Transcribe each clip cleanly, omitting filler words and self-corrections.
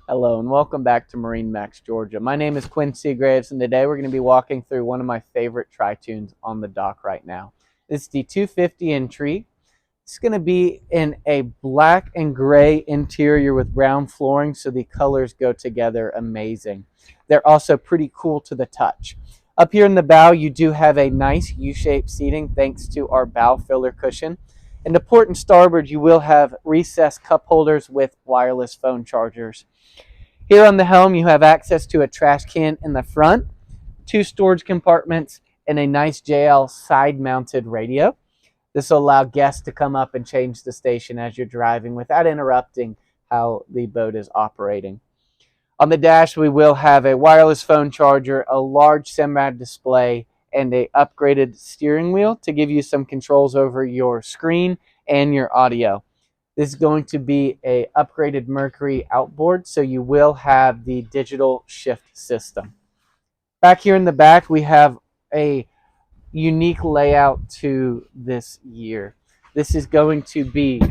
Hello and welcome back to MarineMax Georgia. My name is Quincy Graves and today we're going to be walking through one of my favorite Tritoons on the dock right now. This is the 250 Intrigue. It's going to be in a black and gray interior with brown flooring, so the colors go together amazing. They're also pretty cool to the touch. Up here in the bow, you do have a nice U-shaped seating thanks to our bow filler cushion. In the port and starboard, you will have recessed cup holders with wireless phone chargers. Here on the helm, you have access to a trash can in the front, two storage compartments, and a nice JL side-mounted radio. This will allow guests to come up and change the station as you're driving without interrupting how the boat is operating. On the dash, we will have a wireless phone charger, a large semi display, and a upgraded steering wheel to give you some controls over your screen and your audio. This is going to be a upgraded Mercury outboard, so you will have the digital shift system. Back here in the back, we have a unique layout to this year. This is going to be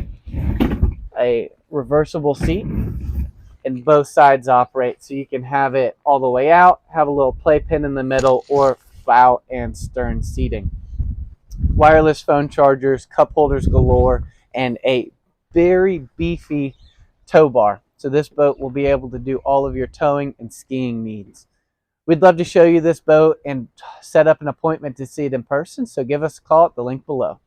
a reversible seat, and both sides operate, so you can have it all the way out, have a little playpen in the middle, or bow and stern seating. Wireless phone chargers, cup holders galore, and a very beefy tow bar. So this boat will be able to do all of your towing and skiing needs. We'd love to show you this boat and set up an appointment to see it in person, so give us a call at the link below.